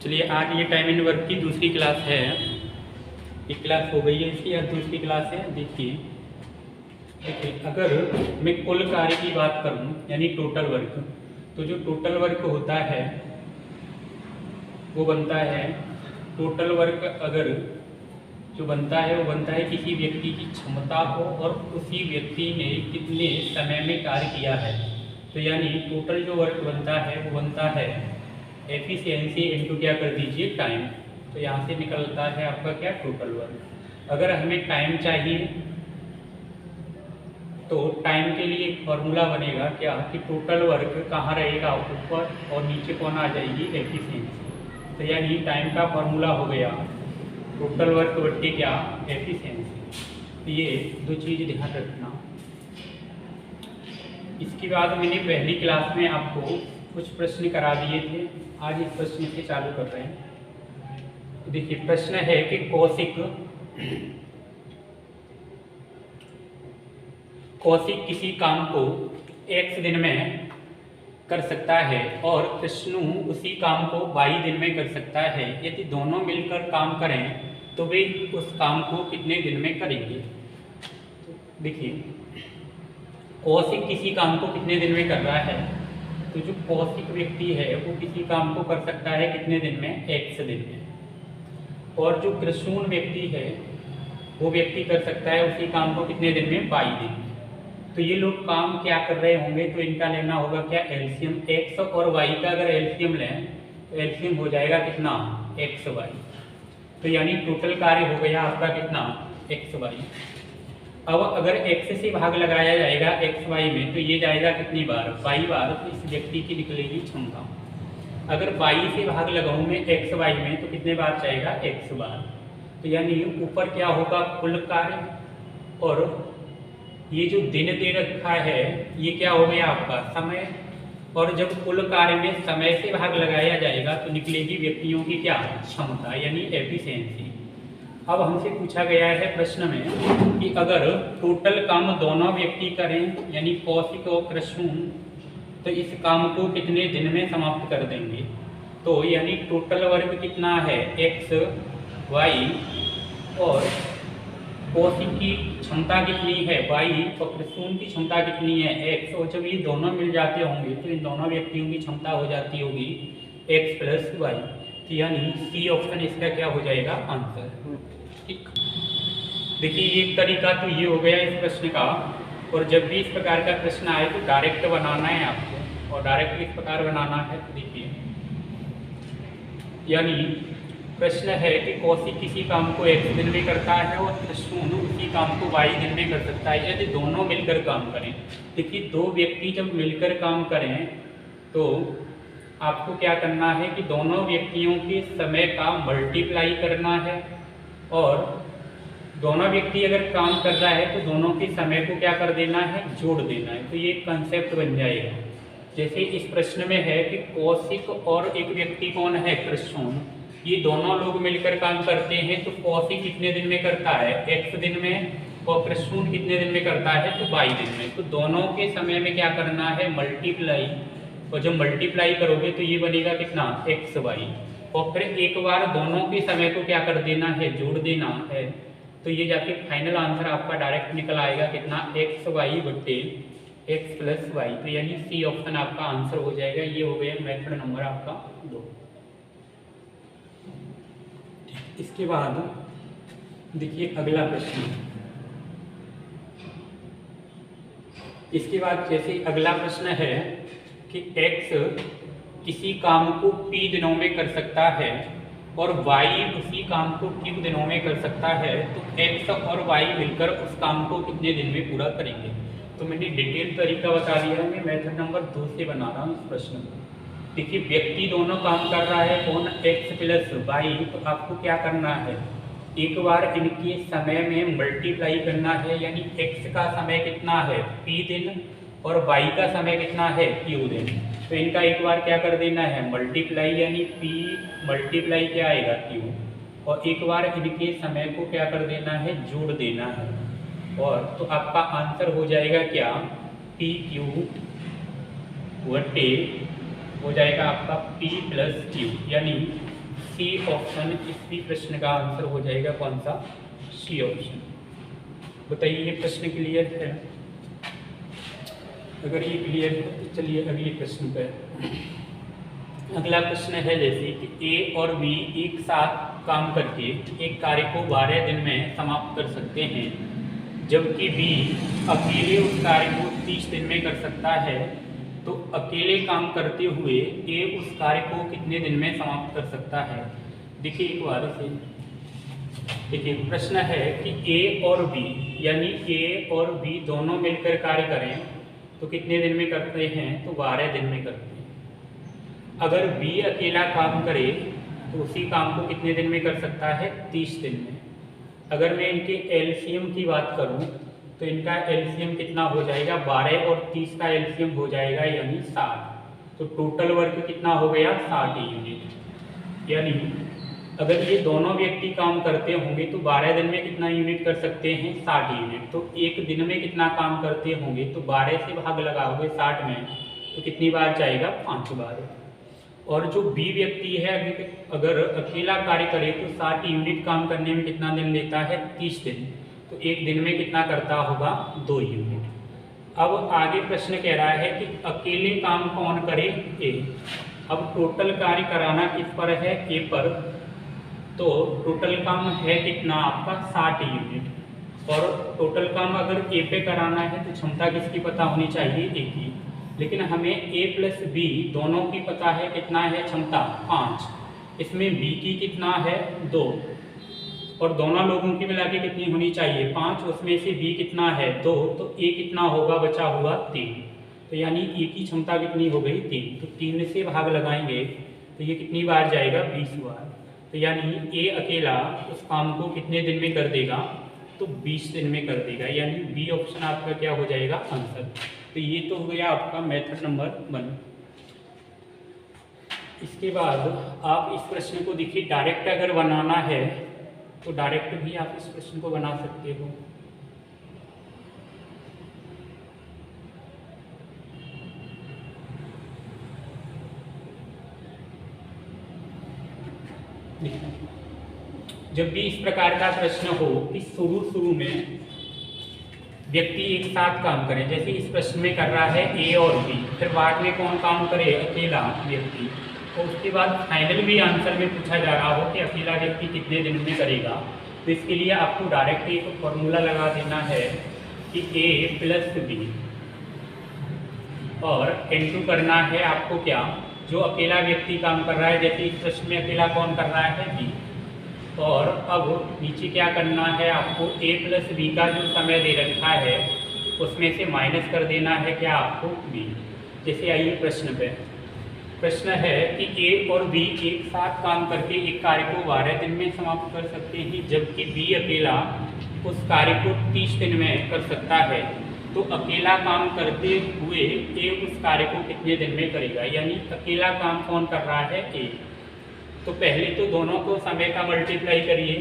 चलिए आज ये टाइम एंड वर्क की दूसरी क्लास है। एक क्लास हो गई है इसकी, आज दूसरी क्लास है। देखिए अगर मैं कुल कार्य की बात करूं यानी टोटल वर्क, तो जो टोटल वर्क होता है वो बनता है, टोटल वर्क अगर जो बनता है वो बनता है किसी व्यक्ति की क्षमता हो और उसी व्यक्ति ने कितने समय में कार्य किया है। तो यानी टोटल जो वर्क बनता है वो बनता है एफिशिएंसी इनटू क्या कर दीजिए टाइम। तो यहाँ से निकलता है आपका क्या टोटल वर्क। अगर हमें टाइम चाहिए तो टाइम के लिए एक फॉर्मूला बनेगा क्या कि टोटल वर्क कहाँ रहेगा, ऊपर, और नीचे कौन आ जाएगी, एफिशिएंसी। तो यानी टाइम का फॉर्मूला हो गया टोटल वर्क बट्टे क्या, एफिशिएंसी। तो ये दो चीज़ ध्यान रखना। इसके बाद मैंने पहली क्लास में आपको कुछ प्रश्न करा दिए थे, आज इस प्रश्न से चालू कर रहे हैं। तो देखिए प्रश्न है कि कौशिक किसी काम को x दिन में कर सकता है और कृष्णु उसी काम को y दिन में कर सकता है। यदि दोनों मिलकर काम करें तो वे उस काम को कितने दिन में करेंगे। देखिए कौशिक किसी काम को कितने दिन में कर रहा है, तो जो कौशिक व्यक्ति है वो किसी काम को कर सकता है कितने दिन में, x दिन में। और जो कृष्ण व्यक्ति है वो व्यक्ति कर सकता है उसी काम को कितने दिन में, y दिन में। तो ये लोग काम क्या कर रहे होंगे, तो इनका लेना होगा क्या, एलसीएम। x और y का अगर एलसीएम लें तो एलसीएम हो जाएगा कितना, xy। तो यानी टोटल कार्य हो गया आपका कितना, xy। अब अगर x से भाग लगाया जाएगा xy में तो ये जाएगा कितनी बार, y बार। तो इस व्यक्ति की निकलेगी क्षमता। अगर y से भाग लगाऊं मैं xy में तो कितने बार जाएगा, x बार। तो यानी ऊपर क्या होगा, कुल कार्य, और ये जो दिन दे रखा है ये क्या हो गया आपका समय। और जब कुल कार्य में समय से भाग लगाया जाएगा तो निकलेगी व्यक्तियों की क्या, क्षमता, यानी एफिशिएंसी। अब हमसे पूछा गया है प्रश्न में कि अगर टोटल काम दोनों व्यक्ति करें यानी कौशिक और कृष्ण, तो इस काम को कितने दिन में समाप्त कर देंगे। तो यानी टोटल वर्क कितना है, x y, और कौशिक की क्षमता कितनी है, y, और कृष्ण की क्षमता कितनी है, x। और जब ये दोनों मिल जाते होंगे तो इन दोनों व्यक्तियों की क्षमता हो जाती होगी x प्लस y। तो यानी सी ऑप्शन इसका क्या हो जाएगा, आंसर। ठीक, देखिए एक तरीका तो ये हो गया इस प्रश्न का। और जब भी इस प्रकार का प्रश्न आए तो डायरेक्ट बनाना है आपको, और डायरेक्ट इस प्रकार बनाना है। तो देखिए यानी प्रश्न है कि कौशिक किसी काम को x दिन में करता है और कृष्ण उसी काम को y दिन में कर सकता है यदि दोनों मिलकर काम करें। देखिए दो व्यक्ति जब मिलकर काम करें तो आपको क्या करना है कि दोनों व्यक्तियों के समय का मल्टीप्लाई करना है, और दोनों व्यक्ति अगर काम कर रहा है तो दोनों के समय को क्या कर देना है, जोड़ देना है। तो ये कंसेप्ट बन जाएगा। जैसे इस प्रश्न में है कि कौशिक और एक व्यक्ति कौन है, कृष्ण, ये दोनों लोग मिलकर काम करते हैं। तो कौशिक कितने दिन में करता है, x दिन में, और कृष्ण कितने दिन में करता है, तो y दिन में। तो दोनों के समय में क्या करना है, मल्टीप्लाई, और जब मल्टीप्लाई करोगे तो ये बनेगा कितना, xy। और फिर एक बार दोनों के समय को क्या कर देना है, जोड़ देना है। तो ये जाके फाइनल आंसर आपका डायरेक्ट निकल आएगा कितना, xy बट्टे x प्लस y। तो यानी सी ऑप्शन आपका आंसर हो जाएगा। ये हो गया मेथड नंबर आपका 2। इसके बाद देखिए अगला प्रश्न। इसके बाद जैसे अगला प्रश्न है कि x किसी काम को p दिनों में कर सकता है और y उसी काम को q दिनों में कर सकता है, तो x और y मिलकर उस काम को कितने दिन में पूरा करेंगे। तो मैंने डिटेल तरीका बता दिया है, मैं मेथड नंबर 2 से बना रहा हूँ इस प्रश्न को। देखिए व्यक्ति दोनों काम कर रहा है कौन, x प्लस y। तो आपको क्या करना है, एक बार इनके समय में मल्टीप्लाई करना है, यानी x का समय कितना है, p दिन, और y का समय कितना है, q दिन। तो इनका एक बार क्या कर देना है, मल्टीप्लाई, यानी p मल्टीप्लाई क्या आएगा, q। और एक बार इनके समय को क्या कर देना है, जोड़ देना है। और तो आपका आंसर हो जाएगा क्या, pq बटे हो जाएगा आपका P प्लस Q, यानी सी ऑप्शन, इसी प्रश्न का आंसर हो जाएगा कौन सा? C option. बताइए ये प्रश्न क्लियर है? अगर ये क्लियर है तो चलिए अगले प्रश्न पर। अगला प्रश्न है जैसे कि ए और बी एक साथ काम करके एक कार्य को 12 दिन में समाप्त कर सकते हैं, जबकि बी अकेले उस कार्य को 30 दिन में कर सकता है, तो अकेले काम करते हुए ए उस कार्य को कितने दिन में समाप्त कर सकता है? देखिए एक बार से देखिए, प्रश्न है कि ए और बी यानी ए और बी दोनों मिलकर कार्य करें तो कितने दिन में करते हैं? तो 12 दिन में करते हैं। अगर बी अकेला काम करे तो उसी काम को कितने दिन में कर सकता है? 30 दिन में। अगर मैं इनके एलसीएम की बात करूं तो इनका एलसीएम कितना हो जाएगा? 12 और 30 का एलसीएम हो जाएगा यानी 60। तो टोटल वर्क कितना हो गया? 60 यूनिट। यानी अगर ये दोनों व्यक्ति काम करते होंगे तो 12 दिन में कितना यूनिट कर सकते हैं? 60 यूनिट। तो एक दिन में कितना काम करते होंगे? तो 12 से भाग लगाओगे 60 में तो कितनी बार जाएगा? 5 बार। और जो बी व्यक्ति है अगर अकेला कार्य करे तो 60 यूनिट काम करने में कितना दिन लेता है? 30 दिन। तो एक दिन में कितना करता होगा? 2 यूनिट। अब आगे प्रश्न कह रहा है कि अकेले काम कौन करे? ए। अब टोटल कार्य कराना किस पर है? ए पर। तो टोटल काम है कितना आपका? 60 यूनिट। और टोटल काम अगर ए पे कराना है तो क्षमता किसकी पता होनी चाहिए? ए की। लेकिन हमें a प्लस बी दोनों की पता है कितना है क्षमता? 5। इसमें b की कितना है? 2। और दोनों लोगों की मिला के कितनी होनी चाहिए? 5। उसमें से b कितना है? 2। तो a कितना होगा? बचा हुआ 3। तो यानी a की क्षमता कितनी हो गई? 3। तो 3 से भाग लगाएंगे तो ये कितनी बार जाएगा? 20 बार। तो यानी a अकेला उस काम को कितने दिन में कर देगा? तो 20 दिन में कर देगा। यानी बी ऑप्शन आपका क्या हो जाएगा? आंसर। तो ये तो हो गया आपका मेथड नंबर 1। इसके बाद आप इस प्रश्न को देखिए, डायरेक्ट अगर बनाना है तो डायरेक्ट भी आप इस प्रश्न को बना सकते हो। जब भी इस प्रकार का प्रश्न हो कि शुरू में व्यक्ति एक साथ काम करें, जैसे इस प्रश्न में कर रहा है ए और बी, फिर बाद में कौन काम करे? अकेला व्यक्ति। और उसके बाद फाइनल भी आंसर में पूछा जा रहा हो कि अकेला व्यक्ति कितने दिन में करेगा, तो इसके लिए आपको डायरेक्ट एक फॉर्मूला लगा देना है कि ए प्लस बी और इनटू करना है आपको क्या? जो अकेला व्यक्ति काम कर रहा है, जैसे इस प्रश्न में अकेला कौन कर रहा है? बी। और अब नीचे क्या करना है आपको? a प्लस बी का जो समय दे रखा है उसमें से माइनस कर देना है क्या आपको? b। जैसे आइए प्रश्न पे। प्रश्न है कि a और b एक साथ काम करके एक कार्य को 12 दिन में समाप्त कर सकते हैं, जबकि b अकेला उस कार्य को 30 दिन में कर सकता है, तो अकेला काम करते हुए a उस कार्य को कितने दिन में करेगा? यानी अकेला काम कौन कर रहा है? a। तो पहले तो दोनों को समय का मल्टीप्लाई करिए।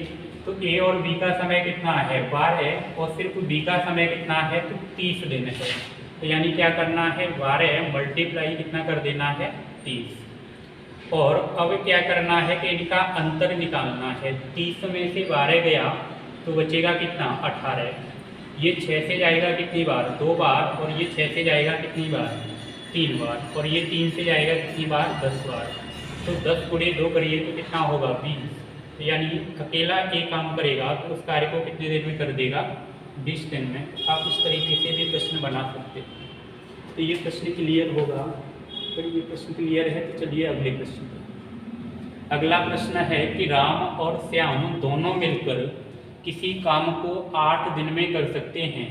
तो a और b का समय कितना है? 12। और सिर्फ b का समय कितना है? तो 30 दिन है। तो यानी क्या करना है? 12 मल्टीप्लाई कितना कर देना है? 30। और अब क्या करना है कि इनका अंतर निकालना है। 30 में से 12 गया तो बचेगा कितना? 18। ये 6 से जाएगा कितनी बार? 2 बार। और ये 6 से जाएगा कितनी बार? 3 बार। और ये 3 से जाएगा कितनी बार? 10 बार। तो 10 गुणे 2 करिए तो कितना होगा? 20। तो यानी अकेला एक काम करेगा तो उस कार्य को कितने दिन में कर देगा? 20 दिन में। आप इस तरीके से भी प्रश्न बना सकते हैं। तो ये प्रश्न क्लियर होगा। फिर ये प्रश्न क्लियर है तो चलिए अगले प्रश्न पर। अगला प्रश्न है कि राम और श्याम दोनों मिलकर किसी काम को 8 दिन में कर सकते हैं,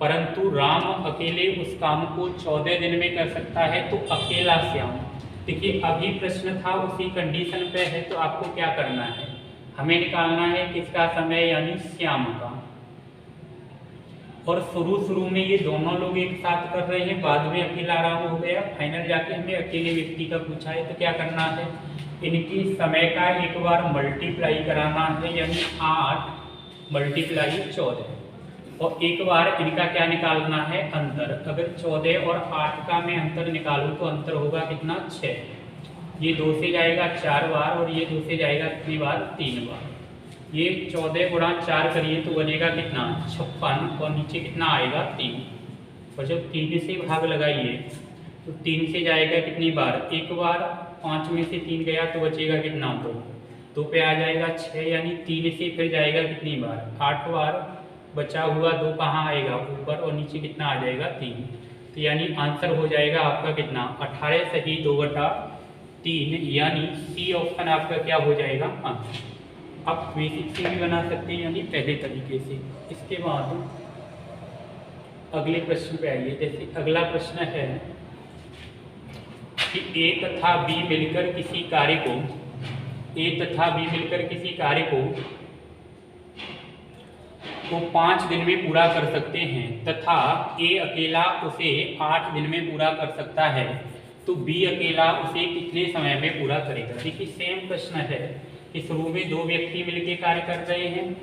परंतु राम अकेले उस काम को 14 दिन में कर सकता है, तो अकेला श्याम। देखिए अभी प्रश्न था उसी कंडीशन पे है, तो आपको क्या करना है? हमें निकालना है किसका समय? यानी श्याम का। और शुरू में ये दोनों लोग एक साथ कर रहे हैं, बाद में अकेला राम हो गया, फाइनल जाके हमें अकेले व्यक्ति का पूछा है। तो क्या करना है? इनकी समय का एक बार मल्टीप्लाई कराना है, यानी 8 मल्टीप्लाई 14। और एक बार इनका क्या निकालना है? अंतर। अगर 14 और 8 का मैं अंतर निकालूं तो अंतर होगा कितना? 6। ये 2 से जाएगा 4 बार और ये 2 से जाएगा कितनी बार, 3 बार। ये 14 गुणा 4 करिए तो बनेगा कितना, 56, और नीचे कितना आएगा, 3। और जब 3 से भाग लगाइए तो 3 से जाएगा कितनी बार, 1 बार, 5 में से 3 गया तो बचेगा कितना, 2 पे आ जाएगा 6, यानी 3 से फिर जाएगा कितनी बार, 8 बार। बचा हुआ 2 कहाँ आएगा, ऊपर, और नीचे कितना आ जाएगा, 3। तो यानी आंसर हो जाएगा आपका कितना, 18 सही 2/3, यानी सी ऑप्शन आपका क्या हो जाएगा, आंसर। आप बेसिक से भी बना सकते हैं, यानी पहले तरीके से। इसके बाद अगले प्रश्न पे आइए। जैसे अगला प्रश्न है कि ए तथा बी मिलकर किसी कार्य को 5 दिन में पूरा कर सकते हैं तथा ए अकेला उसे 8 दिन में पूरा कर सकता है, तो बी अकेला उसे कितने समय में पूरा करेगा। देखिए सेम प्रश्न है कि शुरू में 2 व्यक्ति मिलकर कार्य कर रहे हैं,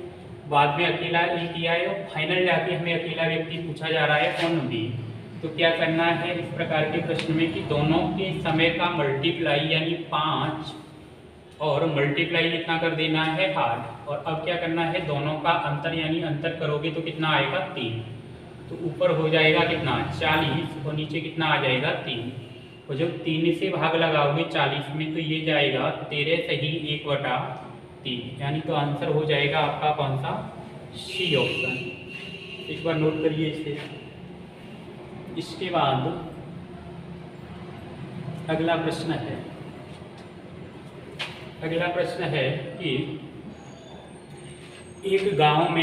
बाद में अकेला ए किया है, और फाइनल जाके हमें अकेला व्यक्ति पूछा जा रहा है, कौन, बी। तो क्या करना है इस प्रकार के प्रश्न में कि दोनों के समय का मल्टीप्लाई यानी 5 और मल्टीप्लाई कितना कर देना है, 8। और अब क्या करना है, दोनों का अंतर यानी अंतर करोगे तो कितना आएगा, 3। तो ऊपर हो जाएगा कितना, 40, और नीचे कितना आ जाएगा, 3। और जब 3 से भाग लगाओगे 40 में तो ये जाएगा 13 सही 1/3, यानी तो आंसर हो जाएगा आपका कौन सा, सी ऑप्शन। एक बार नोट करिए इसे। इसके बाद अगला प्रश्न है कि एक गांव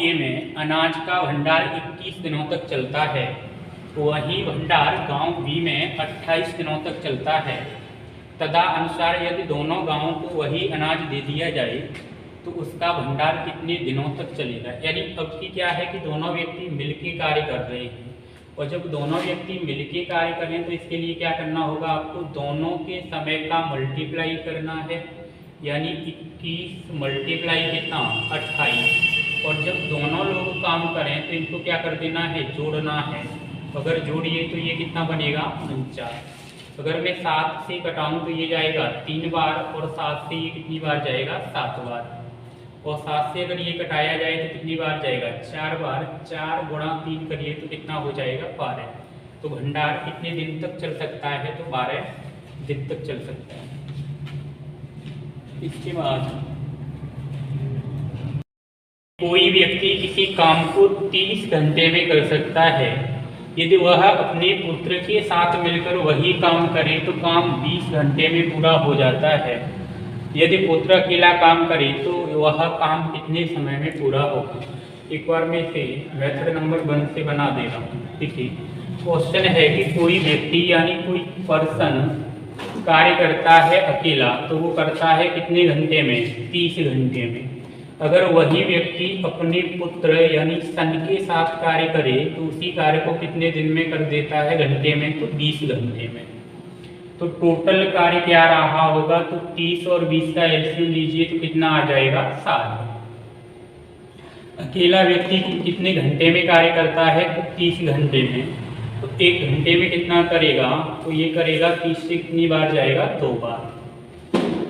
ए में अनाज का भंडार 21 दिनों तक चलता है, वही भंडार गांव बी में 28 दिनों तक चलता है। तदनुसार यदि दोनों गांवों को वही अनाज दे दिया जाए तो उसका भंडार कितने दिनों तक चलेगा। यानी अब की क्या है कि दोनों व्यक्ति मिलकर कार्य कर रहे हैं, और जब दोनों व्यक्ति मिलकर कार्य करें तो इसके लिए क्या करना होगा, आपको दोनों के समय का मल्टीप्लाई करना है, यानी 21 मल्टीप्लाई कितना, 28। और जब दोनों लोग काम करें तो इनको क्या कर देना है, जोड़ना है। अगर जोड़िए तो ये कितना बनेगा, 49। अगर मैं 7 से घटाऊं तो ये जाएगा 3 बार, और 7 से ये कितनी बार जाएगा, 7 बार। और 7 से अगर ये कटाया जाए तो कितनी बार जाएगा, 4 बार। 4 गुणा 3 करिए तो कितना हो जाएगा, 12। तो भंडार कितने दिन तक चल सकता है, तो 12 दिन तक चल सकता है। इसके बाद कोई व्यक्ति किसी काम को 30 घंटे में कर सकता है, यदि वह अपने पुत्र के साथ मिलकर वही काम करे तो काम 20 घंटे में पूरा हो जाता है। यदि पुत्र अकेला काम करे तो वह काम कितने समय में पूरा होगा। एक बार मैं इसे मेथड नंबर 1 से बना दे रहा हूँ। देखिए क्वेश्चन है कि कोई व्यक्ति यानी कोई पर्सन कार्य करता है अकेला, तो वो करता है कितने घंटे में, 30 घंटे में। अगर वही व्यक्ति अपने पुत्र यानी सन के साथ कार्य करे तो उसी कार्य को कितने दिन में कर देता है, घंटे में, तो 20 घंटे में। तो टोटल कार्य क्या रहा होगा, तो 30 और 20 का एलसीएम लीजिए तो कितना आ जाएगा, 7। अकेला व्यक्ति कितने घंटे में कार्य करता है, तो 30 घंटे में। तो 1 घंटे में कितना करेगा, तो ये करेगा 30 से कितनी बार जाएगा, 2 बार।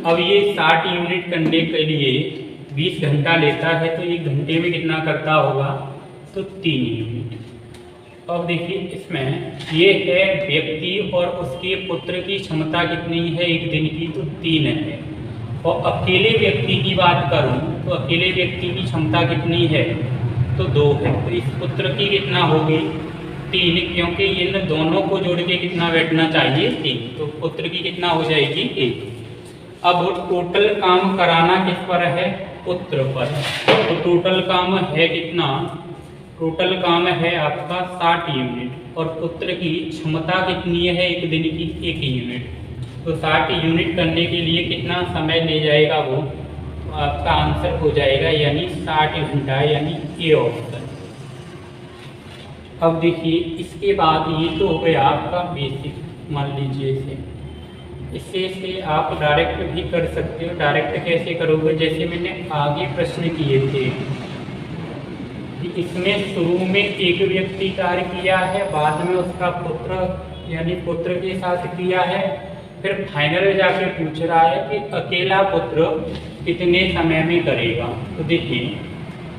अब ये 60 यूनिट करने के लिए 20 घंटा लेता है, तो 1 घंटे में कितना करता होगा, तो 3 यूनिट। अब देखिए इसमें ये है व्यक्ति और उसके पुत्र की क्षमता कितनी है एक दिन की, तो 3 है। और अकेले व्यक्ति की बात करूं तो अकेले व्यक्ति की क्षमता कितनी है, तो 2 है। तो इस पुत्र की कितना होगी, 3, क्योंकि इन दोनों को जोड़ के कितना बैठना चाहिए, 3। तो पुत्र की कितना हो जाएगी, 1। अब टोटल काम कराना किस पर है, पुत्र पर। तो टोटल काम है कितना, टोटल काम है आपका 60 यूनिट, और पुत्र की क्षमता कितनी है एक दिन की, 1 यूनिट। तो 60 यूनिट करने के लिए कितना समय ले जाएगा, वो आपका आंसर हो जाएगा यानी 60 घंटा, यानी ए ऑप्शन। अब देखिए इसके बाद ये तो हो गया आपका बेसिक, मान लीजिए इससे आप डायरेक्ट भी कर सकते हो। डायरेक्ट कैसे करोगे, जैसे मैंने आगे प्रश्न किए थे कि इसमें शुरू में एक व्यक्ति कार्य किया है, बाद में उसका पुत्र यानी पुत्र के साथ किया है, फिर फाइनल में जाके पूछ रहा है कि अकेला पुत्र कितने समय में करेगा। तो देखिए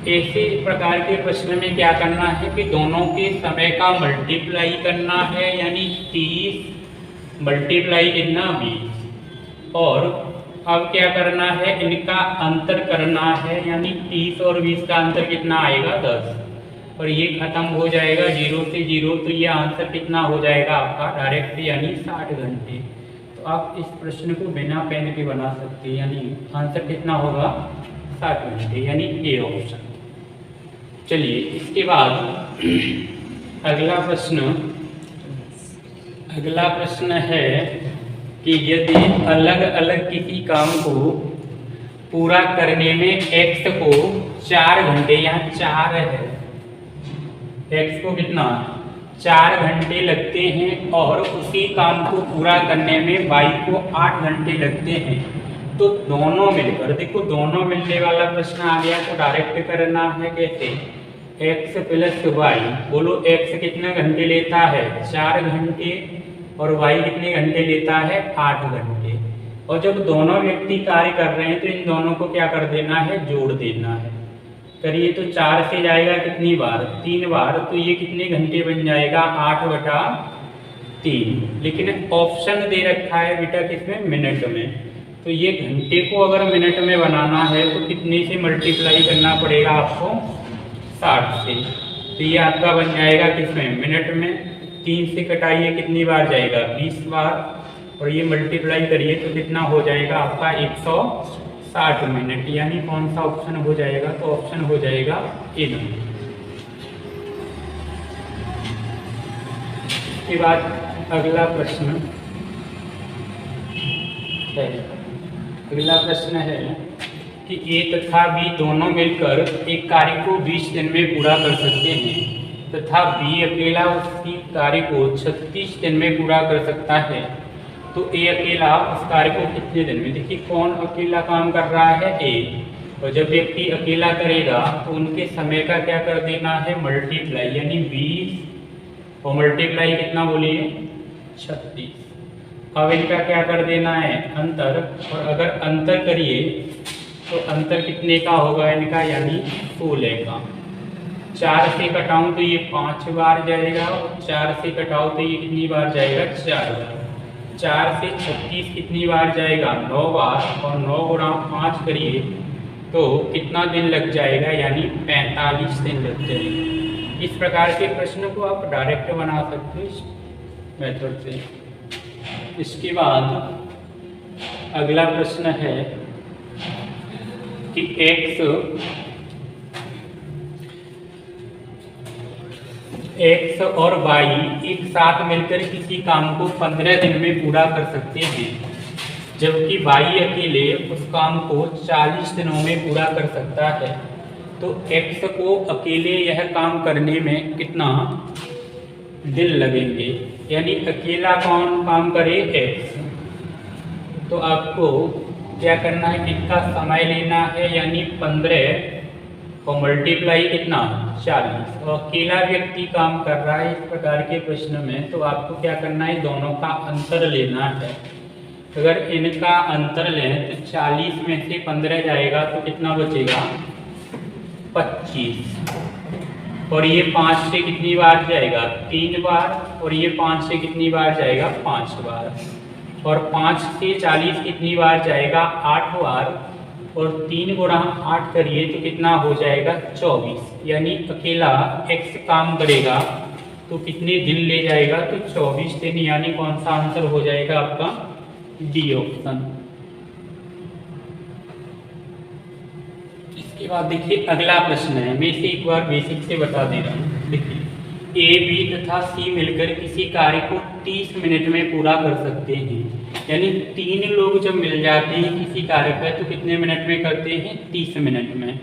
ऐसे प्रकार के प्रश्न में क्या करना है कि दोनों के समय का मल्टीप्लाई करना है, यानी 30 मल्टीप्लाई कितना 20, और अब क्या करना है इनका अंतर करना है, यानी 30 और 20 का अंतर कितना आएगा 10, और ये खत्म हो जाएगा 0 से 0। तो ये आंसर कितना हो जाएगा आपका डायरेक्ट, यानी 60 घंटे। तो आप इस प्रश्न को बिना पेन के बना सकते हैं, यानी आंसर कितना होगा 60 घंटे, यानी ए ऑप्शन। चलिए इसके बाद अगला प्रश्न है कि यदि अलग अलग किसी काम को पूरा करने में x को 4 घंटे, यहाँ 4 है, x को कितना 4 घंटे लगते हैं, और उसी काम को पूरा करने में y को 8 घंटे लगते हैं, तो दोनों मिलकर, देखो दोनों मिलने वाला प्रश्न आ गया, तो डायरेक्ट करना है कैसे, x प्लस वाई। बोलो x कितने घंटे लेता है 4 घंटे, और y कितने घंटे लेता है 8 घंटे। और जब दोनों व्यक्ति कार्य कर रहे हैं तो इन दोनों को क्या कर देना है, जोड़ देना है। करिए तो 4 से जाएगा कितनी बार, 3 बार, तो ये कितने घंटे बन जाएगा 8/3। लेकिन ऑप्शन दे रखा है बेटा किसमें, मिनट में। तो ये घंटे को अगर मिनट में बनाना है तो कितने से मल्टीप्लाई करना पड़ेगा आपको, 60 से। तो ये आपका बन जाएगा किसमें, मिनट में। 3 से कटाइए कितनी बार जाएगा 20 बार, और ये मल्टीप्लाई करिए तो कितना हो जाएगा आपका 160 मिनट, यानी कौन सा ऑप्शन हो जाएगा, तो ऑप्शन हो जाएगा ए नंबर। इसके बाद अगला प्रश्न है कि ए तथा बी दोनों मिलकर एक कार्य को 20 दिन में पूरा कर सकते हैं, तथा बी अकेला उसी कार्य को 36 दिन में पूरा कर सकता है, तो ए अकेला उस कार्य को कितने दिन में। देखिए कौन अकेला काम कर रहा है, ए। और जब व्यक्ति अकेला करेगा तो उनके समय का क्या कर देना है, मल्टीप्लाई, यानी 20 और मल्टीप्लाई कितना बोलिए 36। अब इनका क्या कर देना है, अंतर। और अगर अंतर करिए तो अंतर कितने का होगा इनका, यानी 16 का। 4 से कटाऊं तो ये 5 बार जाएगा, और 4 से कटाऊं तो ये कितनी बार जाएगा 4 बार। 4 से 36 कितनी बार जाएगा 9 बार, और 9 गुणा 5 करिए तो कितना दिन लग जाएगा, यानी 45 दिन लग जाएगा। इस प्रकार के प्रश्न को आप डायरेक्ट बना सकते हो इस मेथड से। इसके बाद अगला प्रश्न है कि x और y एक साथ मिलकर किसी काम को 15 दिन में पूरा कर सकते हैं, जबकि y अकेले उस काम को 40 दिनों में पूरा कर सकता है। तो x को अकेले यह काम करने में कितना दिन लगेंगे, यानी अकेला कौन काम करे, x। तो आपको क्या करना है, इनका समय लेना है, यानी 15 और मल्टीप्लाई कितना 40। और अकेला व्यक्ति काम कर रहा है इस प्रकार के प्रश्न में, तो आपको क्या करना है, दोनों का अंतर लेना है। अगर इनका अंतर लें तो 40 में से 15 जाएगा तो कितना बचेगा 25, और ये 5 से कितनी बार जाएगा 3 बार, और ये 5 से कितनी बार जाएगा 5 बार, और 5 से 40 कितनी बार जाएगा 8 बार, और 3 गुणा 8 करिए तो कितना हो जाएगा 24। यानी अकेला x काम करेगा तो कितने दिन ले जाएगा, तो 24 दिन, यानी कौन सा आंसर हो जाएगा आपका डी ऑप्शन। इसके बाद देखिए अगला प्रश्न है, मैं इसे एक बार बेसिक से बता दे रहा हूँ। देखिए ए बी तथा सी मिलकर किसी कार्य को 30 मिनट में पूरा कर सकते हैं, यानी 3 लोग जब मिल जाते हैं किसी कार्य पर तो कितने मिनट में करते हैं 30 मिनट में।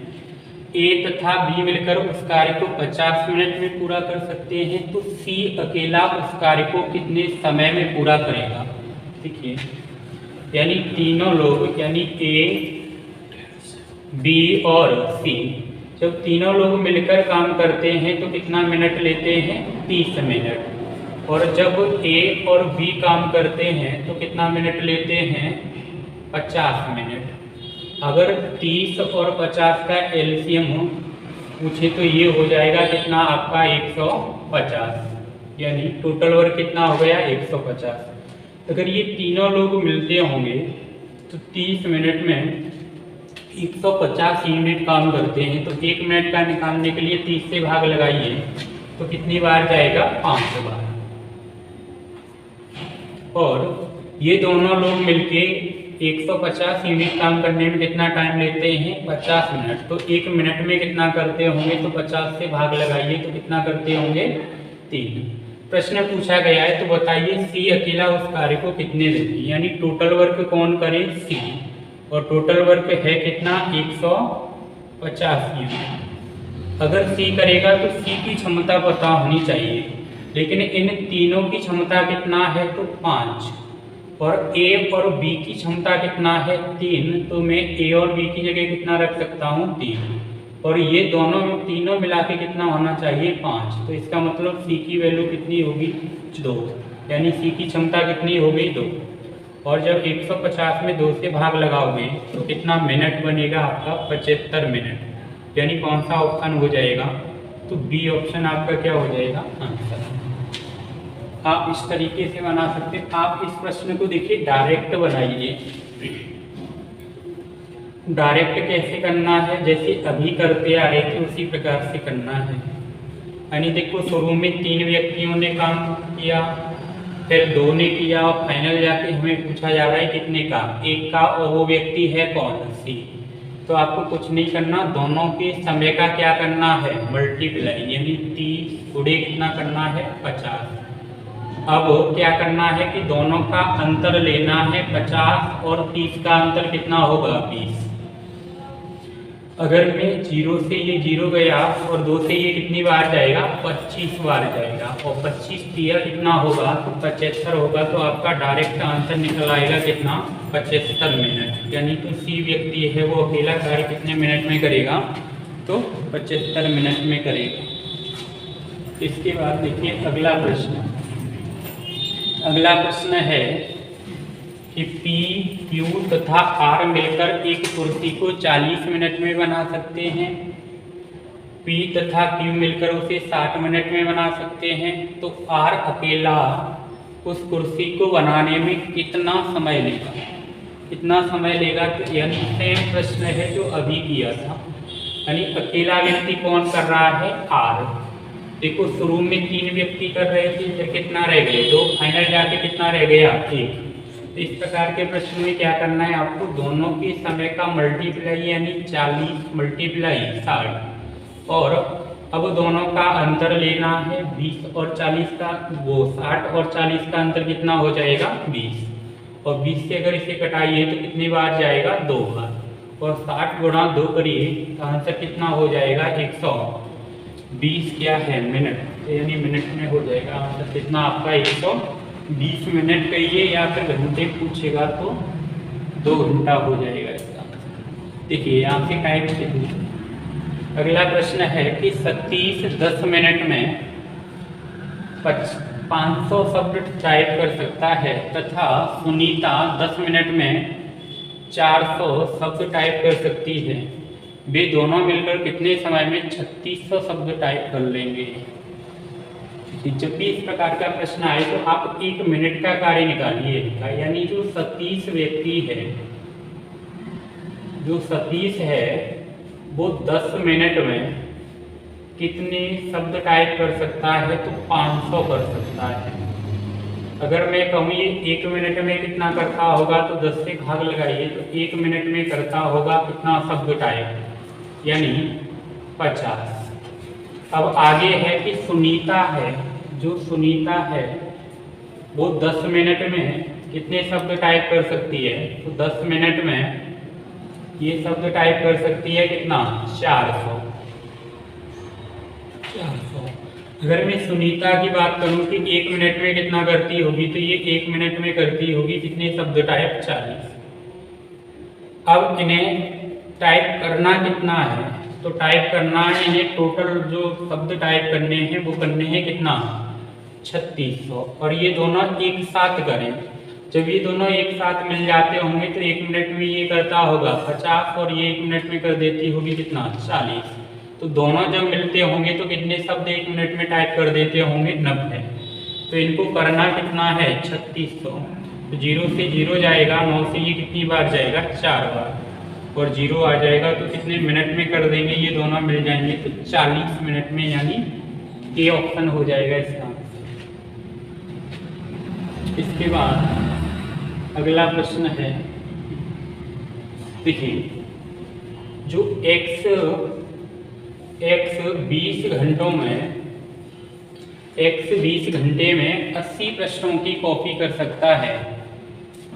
ए तथा बी मिलकर उस कार्य को 50 मिनट में पूरा कर सकते हैं, तो सी अकेला उस कार्य को कितने समय में पूरा करेगा। देखिए यानी तीनों लोग, यानी ए बी और सी, जब तीनों लोग मिलकर काम करते हैं तो कितना मिनट लेते हैं 30 मिनट। और जब ए और बी काम करते हैं तो कितना मिनट लेते हैं? 50 मिनट। अगर 30 और 50 का एलसीएम पूछे तो ये हो जाएगा कितना आपका 150, यानी टोटल वर्क कितना हो गया 150। अगर ये तीनों लोग मिलते होंगे तो 30 मिनट में 150 यूनिट काम करते हैं, तो 1 मिनट का निकालने के लिए 30 से भाग लगाइए तो कितनी बार जाएगा? 5 बार। और ये दोनों लोग मिलके 150 यूनिट काम करने में कितना टाइम लेते हैं? 50 मिनट। तो 1 मिनट में कितना करते होंगे? तो 50 से भाग लगाइए तो कितना करते होंगे? 3। प्रश्न पूछा गया है तो बताइए सी अकेला उस कार्य को कितने देते हैं, यानी टोटल वर्क कौन करे? सी। और टोटल वर्क है कितना? 150 यूनिट। अगर सी करेगा तो सी की क्षमता पता होनी चाहिए, लेकिन इन तीनों की क्षमता कितना है? तो 5। और ए और बी की क्षमता कितना है? 3। तो मैं ए और बी की जगह कितना रख सकता हूँ? 3। और ये दोनों तीनों मिला के कितना होना चाहिए? 5। तो इसका मतलब सी की वैल्यू कितनी होगी? 2, यानी सी की क्षमता कितनी हो गई? 2। और जब 150 में 2 से भाग लगाओगे तो कितना मिनट बनेगा आपका? 75 मिनट। यानी कौन सा ऑप्शन हो जाएगा? तो बी ऑप्शन आपका क्या हो जाएगा? आंसर। आप इस तरीके से बना सकते हैं। आप इस प्रश्न को देखिए डायरेक्ट बनाइए। डायरेक्ट कैसे करना है? जैसे अभी करते आ रहे थे उसी प्रकार से करना है। यानी देखो शुरू में 3 व्यक्तियों ने काम किया, फिर 2 ने किया और फाइनल जाके हमें पूछा जा रहा है कितने का? 1 का। और वो व्यक्ति है कौन? सी। तो आपको कुछ नहीं करना, दोनों के समय का क्या करना है? मल्टीप्लाई, यानी 30 गुणे कितना करना है? 50। अब क्या करना है कि दोनों का अंतर लेना है 50 और 30 का अंतर कितना होगा? 20। अगर मैं 0 से ये 0 गया और 2 से ये कितनी बार जाएगा? 25 बार जाएगा। और 25 दिया कितना होगा? तो 75 होगा। तो आपका डायरेक्ट आंसर निकल आएगा कितना? 75 मिनट। यानी तो सी व्यक्ति है वो अकेला कार्य कितने मिनट में करेगा? तो 75 मिनट में करेगा। इसके बाद देखिए अगला प्रश्न। अगला प्रश्न है कि P, Q तथा R मिलकर एक कुर्सी को 40 मिनट में बना सकते हैं। P तथा Q मिलकर उसे 60 मिनट में बना सकते हैं। तो R अकेला उस कुर्सी को बनाने में कितना समय लेगा? कितना समय लेगा? तो यानी सेम प्रश्न है जो अभी किया था। यानी अकेला व्यक्ति कौन कर रहा है? R। देखो शुरू में 3 व्यक्ति कर रहे थे, फिर कितना रह गए? 2। फाइनल जाके कितना रह गया? 1। तो इस प्रकार के प्रश्न में क्या करना है आपको? दोनों के समय का मल्टीप्लाई, यानी 40 मल्टीप्लाई 60। और अब दोनों का अंतर लेना है 20 और 40 का। वो 60 और 40 का अंतर कितना हो जाएगा? 20। और 20 से अगर इसे कटाइए तो कितनी बार जाएगा? 2 बार। और 60 गुणा 2 करिए तो आंसर कितना हो जाएगा? 120 क्या है? मिनट। यानी मिनट में हो जाएगा आंसर कितना आपका? 120 मिनट कहिए, या फिर घंटे पूछेगा तो 2 घंटा हो जाएगा इसका। देखिए यहाँ से टाइप से अगला प्रश्न है कि सतीश 10 मिनट में 500 शब्द टाइप कर सकता है तथा सुनीता 10 मिनट में 400 शब्द टाइप कर सकती है। वे दोनों मिलकर कितने समय में 3600 शब्द टाइप कर लेंगे? जब भी इस प्रकार का प्रश्न आए तो आप 1 मिनट का कार्य निकालिएगा। यानी जो सतीश व्यक्ति है, जो सतीश है वो 10 मिनट में कितने शब्द टाइप कर सकता है? तो 500 कर सकता है। अगर मैं कहूँ ये 1 मिनट में कितना करता होगा तो 10 से भाग लगाइए तो 1 मिनट में करता होगा कितना शब्द टाइप? यानी 50। अब आगे है कि सुनीता है, जो सुनीता है वो 10 मिनट में कितने शब्द टाइप कर सकती है? तो 10 मिनट में ये शब्द टाइप कर सकती है कितना? 400। अगर मैं सुनीता की बात करूं कि 1 मिनट में कितना करती होगी तो ये 1 मिनट में करती होगी कितने शब्द टाइप? 40। अब इन्हें टाइप करना कितना है? तो टाइप करना है इन्हें टोटल जो शब्द टाइप करने हैं वो करने हैं कितना? 3600, और ये दोनों एक साथ करें, जब ये दोनों एक साथ मिल जाते होंगे तो 1 मिनट में ये करता होगा 50 और ये 1 मिनट में कर देती होगी कितना 40। तो दोनों जब मिलते होंगे तो कितने शब्द 1 मिनट में टाइप कर देते होंगे 90। तो इनको करना कितना है 3600। तो 0 से 0 जाएगा, 9 से ये कितनी बार जाएगा 4 बार, और 0 आ जाएगा तो कितने मिनट में कर देंगे, ये दोनों मिल जाएंगे तो 40 मिनट में, यानी ए ऑप्शन हो जाएगा इसका। इसके बाद अगला प्रश्न है, देखिए जो x 20 घंटों में x 20 घंटे में 80 प्रश्नों की कॉपी कर सकता है,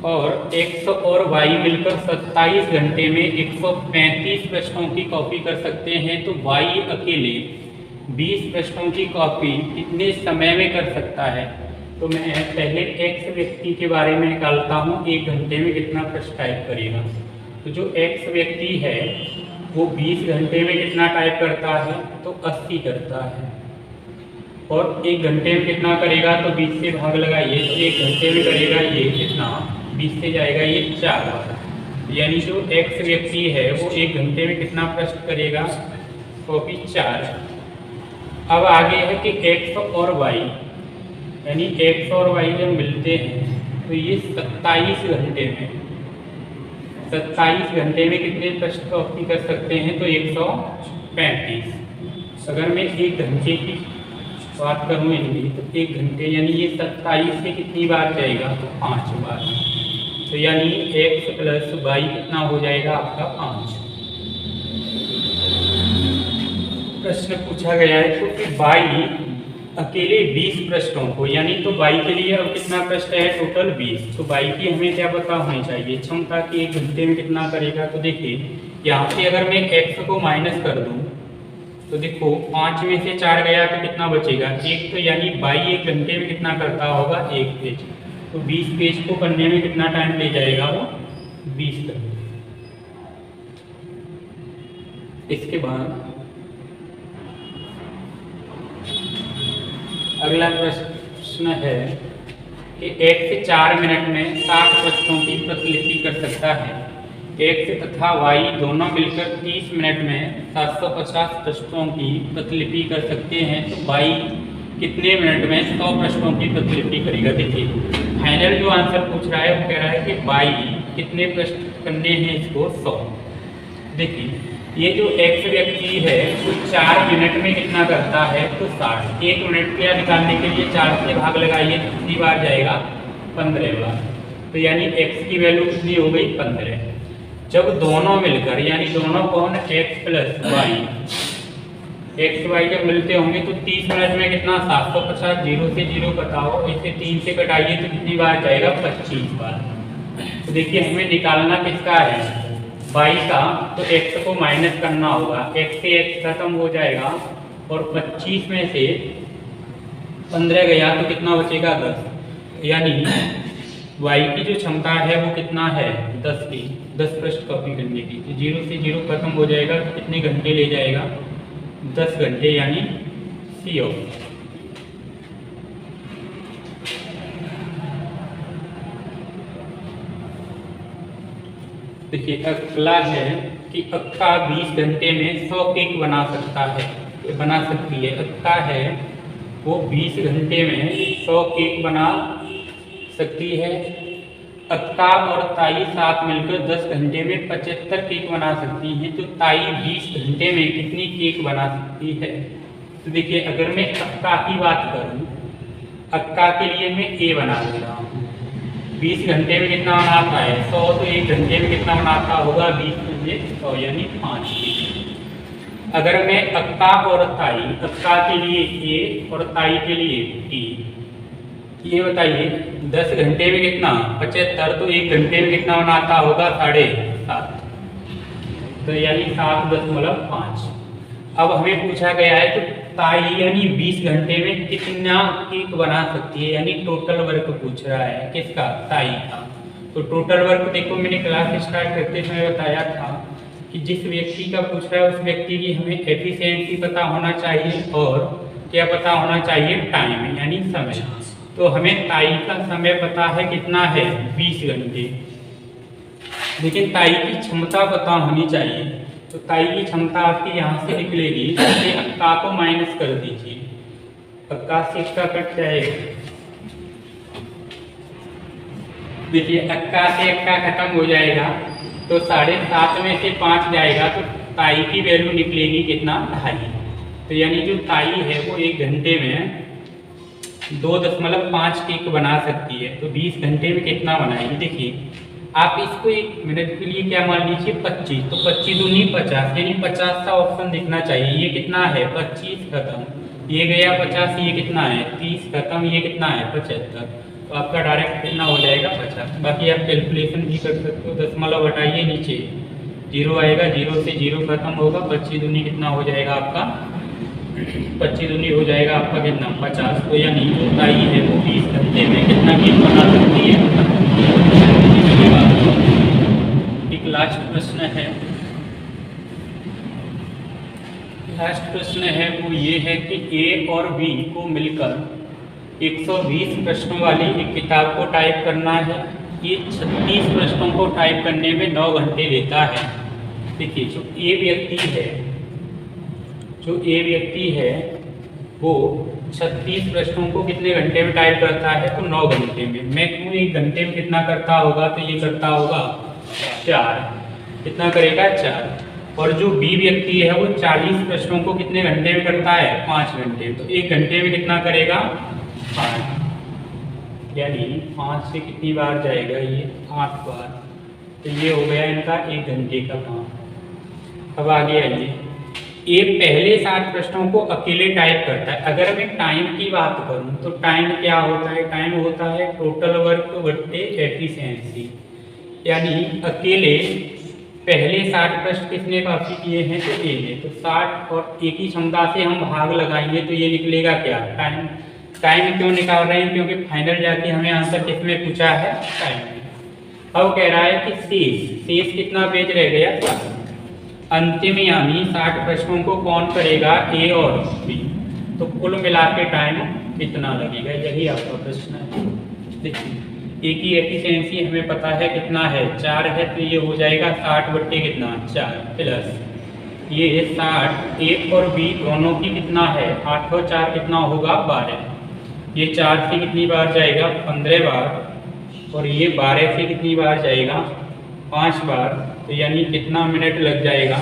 और x और y मिलकर 27 घंटे में 135 प्रश्नों की कॉपी कर सकते हैं, तो y अकेले 20 प्रश्नों की कॉपी कितने समय में कर सकता है। तो मैं पहले x व्यक्ति के बारे में निकालता हूँ, 1 घंटे में कितना प्रश्न टाइप करेगा। तो जो x व्यक्ति है वो 20 घंटे में कितना टाइप करता है, तो 80 करता है, और 1 घंटे में कितना करेगा, तो 20 से भाग लगाइए, तो 1 घंटे में करेगा ये कितना 20 से जाएगा ये 4 बार, यानी जो x व्यक्ति है वो 1 घंटे में कितना प्रश्न करेगा, कॉपी 4। अब आगे है कि x और y, यानी x और y जब मिलते हैं तो ये 27 घंटे में कितने प्रश्न कॉपी कर सकते हैं, तो 135। अगर मैं 1 घंटे की बात करूँ इनकी, तो 1 घंटे यानी ये 27 से कितनी बार जाएगा, तो 5 बार, तो यानी x प्लस y कितना हो जाएगा आपका 5। प्रश्न पूछा गया है तो कि y अकेले 20 प्रश्नों को, यानी तो y के लिए अब कितना प्रश्न है, टोटल 20, तो y की हमें क्या पता होनी चाहिए क्षमता की 1 घंटे में कितना करेगा। तो देखिए यहाँ से अगर मैं x को माइनस कर दूं तो देखो 5 में से 4 गया तो कितना बचेगा 1, तो यानी y 1 घंटे में कितना करता होगा 1 पेज, तो 20 पेज को करने में कितना टाइम ले जाएगा, वो 20 तक। इसके बाद अगला प्रश्न है कि x 4 मिनट में 60 प्रश्नों की प्रतिलिपि कर सकता है, x तथा y दोनों मिलकर 30 मिनट में 750 प्रश्नों की प्रतिलिपि कर सकते हैं, तो y कितने मिनट में 100 प्रश्नों की प्रतिलिपि करेगा। देखिए फाइनल जो आंसर पूछ रहा है वो कह रहा है कि y कितने प्रश्न करने हैं इसको 100। देखिए ये जो x व्यक्ति है वो 4 मिनट में कितना करता है, तो 60। 1 मिनट का निकालने के लिए 4 से भाग लगाइए तो कितनी बार जाएगा 15 बार, तो यानी x की वैल्यू कितनी हो गई 15। जब दोनों मिलकर, यानी दोनों कौन x plus Y, x y जब मिलते होंगे तो 30 मिनट में कितना 750, 0 से 0 कटाओ, इसे 3 से कटाइए तो कितनी बार जाएगा 25 बार। तो देखिए हमें निकालना किसका है y का, तो x को माइनस करना होगा, x से x खत्म हो जाएगा, और 25 में से 15 गया तो कितना बचेगा 10, यानी y की जो क्षमता है वो कितना है 10 की, 10 प्रश्न कॉपी करने की। तो 0 से 0 खत्म हो जाएगा तो कितने घंटे ले जाएगा 10 घंटे, यानी सी ऑप्शन। देखिए अगला है कि अक्का 20 घंटे में 100 केक बना सकता है, बना सकती है। अक्का है वो 20 घंटे में 100 केक बना सकती है। अक्का और ताई साथ मिलकर 10 घंटे में 75 केक बना सकती हैं, तो ताई 20 घंटे में कितनी केक बना सकती है। तो देखिए अगर मैं अक्का की बात करूं, अक्का के लिए मैं ए बना दे रहा हूँ। 20 घंटे में कितना बनाता है 100, तो 1 घंटे में कितना बनाता होगा 20 में 100, यानी 5 केक। अगर मैं अक्का और ताई, अक्का के लिए ए और ताई के लिए टी, ये बताइए 10 घंटे में कितना 75, तो 1 घंटे में कितना बनाता होगा 7.5, तो यानी 7.5। अब हमें पूछा गया है तो ताई यानी 20 घंटे में कितना केक बना सकती है, यानी टोटल वर्क पूछ रहा है किसका, ताई का। तो टोटल वर्क देखो मैंने क्लास स्टार्ट करते समय बताया था कि जिस व्यक्ति का पूछ रहा है उस व्यक्ति की हमें एफिशिएंसी पता होना चाहिए और क्या पता होना चाहिए? टाइम यानी समय। तो हमें ताई का समय पता है कितना है? 20 घंटे। लेकिन ताई की क्षमता पता होनी चाहिए। तो ताई की क्षमता आपकी यहाँ से निकलेगी, जैसे अक्का को माइनस कर दीजिए, अक्का से अक्का कट जाएगा। देखिए अक्का से अक्का खत्म हो जाएगा, तो 7.5 में से 5 जाएगा, तो ताई की वैल्यू निकलेगी कितना? 2.5। तो यानी जो ताई है वो 1 घंटे में 2.5 केक बना सकती है। तो 20 घंटे में कितना बनाएगी? देखिए आप इसको 1 मिनट के लिए क्या मान लीजिए? 25। तो 25 दूनी 50, यानी 50 का ऑप्शन दिखना चाहिए। ये कितना है? 25 खत्म, ये गया 50, ये कितना है? 30 खत्म, ये कितना है? 75। तो आपका डायरेक्ट कितना हो जाएगा? 50। बाकी आप कैलकुलेशन भी कर सकते हो, दशमलव हटाइए, नीचे 0 आएगा, 0 से 0 खत्म होगा, 25 दूनी कितना हो जाएगा आपका? 25 दूनी हो जाएगा आपका कितना? 50। तो यानी जो ताई है वो 20 घंटे में कितना केक बना सकती है? एक लास्ट प्रश्न है, वो ये है कि ए और बी को मिलकर 120 प्रश्नों वाली एक किताब को टाइप करना है। ये 36 प्रश्नों को टाइप करने में 9 घंटे लेता है। देखिए जो ए व्यक्ति है वो 36 प्रश्नों को कितने घंटे में टाइप करता है? तो 9 घंटे में। मैं क्यों 1 घंटे में कितना करता होगा? तो ये करता होगा 4। कितना करेगा? 4। और जो बी व्यक्ति है वो 40 प्रश्नों को कितने घंटे में करता है? 5 घंटे। तो 1 घंटे में कितना करेगा? 5। यानी 5 से कितनी बार जाएगा? ये 8 बार। तो ये हो गया इनका 1 घंटे का काम। अब आगे आइए, ये पहले 60 प्रश्नों को अकेले टाइप करता है। अगर मैं टाइम की बात करूं तो टाइम क्या होता है? टाइम होता है टोटल वर्क बट्टे एफिशिएंसी। यानी अकेले पहले 60 प्रश्न किसने काफी किए हैं? तो ए ने। तो 60 और ए की क्षमता से हम भाग लगाएंगे तो ये निकलेगा क्या? टाइम। टाइम क्यों निकाल रहे हैं? क्योंकि फाइनल जाके हमें आंसर किसमें पूछा है? टाइम में। अब कह रहा है कि शेष कितना पेज रह गया? 4। अंतिम यानी 60 प्रश्नों को कौन करेगा? ए और बी। तो कुल मिला के टाइम कितना लगेगा? यही आपका प्रश्न है। देखिए ए की एफिशिएंसी हमें पता है कितना है? 4 है। तो ये हो जाएगा 60 बट्टे कितना? 4 प्लस ये 60। ए और बी दोनों की कितना है? 8 और 4 कितना होगा? 12। ये 4 से कितनी बार जाएगा? 15 बार। और ये 12 से कितनी बार जाएगा? 5 बार। तो यानी कितना मिनट लग जाएगा?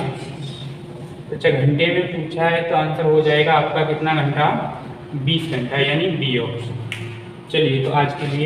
अच्छा घंटे में पूछा है तो आंसर हो जाएगा आपका कितना घंटा? 20 घंटा, यानी बी ऑप्शन। चलिए तो आज के लिए